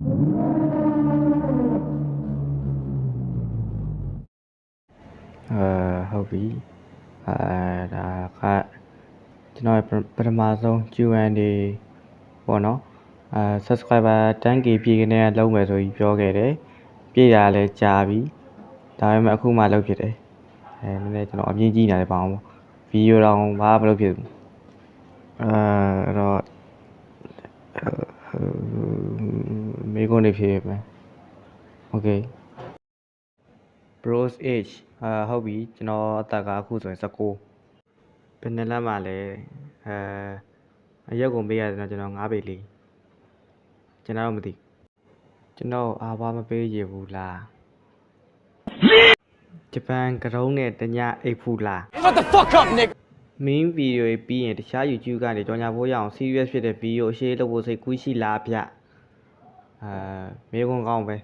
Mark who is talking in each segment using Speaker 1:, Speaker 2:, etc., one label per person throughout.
Speaker 1: ဟုတ်ပြီဒါကကျွန်တော်ပထမဆုံး Q&A ပေါ့နော်subscriber 10k ပြည့်ကနေလုံးမယ်ဆိုပြီးပြောခဲ့တယ်ပြည့်ရလဲကြာပြီဒါပေမဲ့အခုမှလုပ်ဖြစ်တယ်နည်းနည်းကျွန်တော်အမြင်ကြီးနေတယ်ပါအောင်ဗီဒီယိုတော့ဘာမှမလုပ်ဖြစ်ဘူးအဲ့တော့မေးခွန်းနေဖြစ်မယ် Okay Bros age ဟုတ်ပြီကျွန်တော်အသက်ကအခုဆိုရင်19ဘယ်နှစ်လမှလဲအရက်ကိုမေးရတယ်တော့ကျွန်တော်9ပေလေးကျွန်တော်တော့မသိကျွန်တော်အားဘာမပေးရဘူးလားဂျပန်ကရုံးနဲ့တညအိတ်ဖူလား
Speaker 2: What the fuck up, nigga?
Speaker 1: main video ပြီးရင်တခြား YouTube ကနေကြော်ညာဖို့ရအောင် serious ဖြစ်တဲ့ video အရှင်းလုပ်ဖို့စိတ်ကူးရှိလားဗျမေးခွန်းကောင်းပဲ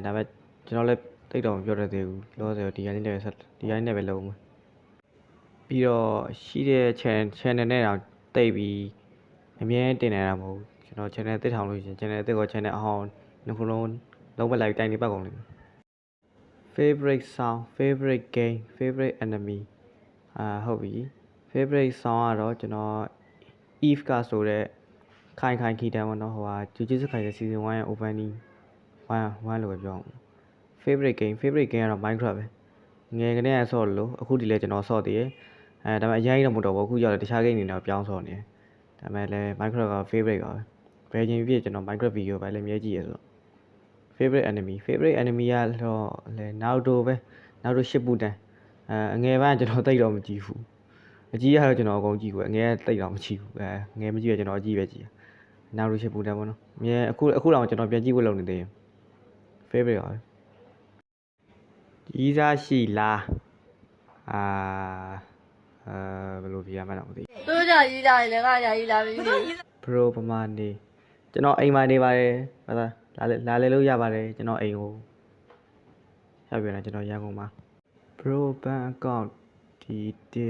Speaker 1: ဒါပေမဲ့ကျွန်တော်လည်းတိတ်တော့မပြောတတ်သေးဘူးလောဆယ်ဒီကနေလည်းဒီကနေပဲလုပ်မှာပြီးတော့ရှိတဲ့ channel နဲ့တော့တိတ်ပြီးအမြဲတင်နေတာမဟုတ်ဘူးကျွန်တော် channel တစ်ထောင်လို့ရှင် channel တစ်ကော channel အဟောင်းနှစ်ခုလုံးလုံးဝလိုက်တိုင်နေပတ်ကုန်လိမ့်မယ် favorite song favorite game favorite enemy ဟုတ်ပြီ favorite song ကတော့ကျွန်တော် Eve ကဆိုတဲ့ခိုင်ခီတန်ပေါ့နော်ဟိုဟာဂျူဂျစ်စခိုင်ရဲ့ season 1ရဲ့ opening 1လို့ပဲပြောအောင် favorite game ကတော့ Minecraft ပဲငယ်ကနေဆော့လို့အခုဒီလဲကျွန်တော်ဆော့တည်ရဒါပေမဲ့အရင်တော့မတော်ဘူးအခုရောက်တယ်တခြား game တွေတော့ပြောင်းဆော့နေတယ်ဒါပေမဲ့လည်း Minecraft က favorite ပါပဲဘယ်ချိန်ဖြစ်ကျွန်တော် Minecraft video ပဲလည်းမြဲကြည့်ရဆိုတော့ favorite enemy ကတော့လဲနောက်တော့ပဲနောက်တော့ရှစ်ပူတန်အငယ်ပိုင်းကျွန်တော်တိတ်တော့မကြည့်ဘူးအကြီးရတော့ကျွန်တော်အကုန်ကြည့်ဘူးအငယ်တိတ်တော့မကြည့်ဘူးငယ်မကြည့်ရကျွန်တော်အကြီးပဲကြည့်နောက်တော့ရှစ်ပူတန်ပေါ့နော်မြဲအခုတော့ကျွန်တော်ပြန်ကြည့်ဖို့လုပ်နေသေးတယ် favorite ပါပဲကြီးစားရှိလားဘယ်လိုပြရမှန်းတော့မသိ
Speaker 3: သူတို့ကြာကြီးလာတယ်လည်းငါကြာကြီးလာပြီ
Speaker 1: bro ပမာနေကျွန်တော်အိမ်မှာနေပါတယ်ဟာလာလေလို့ရပါတယ်ကျွန်တော်အိမ်ကိုရောက်ပြန်လာကျွန်တော်ရန်ကုန်မှာ bro bank account ဒီတေ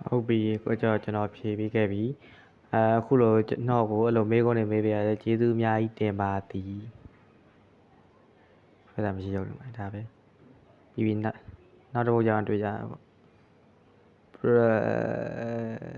Speaker 1: ဟုတ်ပြီကိုကြောကျွန်တော်ဖြေပေးခဲ့ပြီအခုလိုကျွန်တော်ကိုအဲ့လိုမေးခွန်းနေမေးပေးရတယ်ကျေးဇူးအများကြီးတင်ပါသည်ဖက်တာမရှိရောက်နေမှာဒါပဲပြီးနောက်တစ်ပုတ်ကြအောင်တွေ့ကြပါ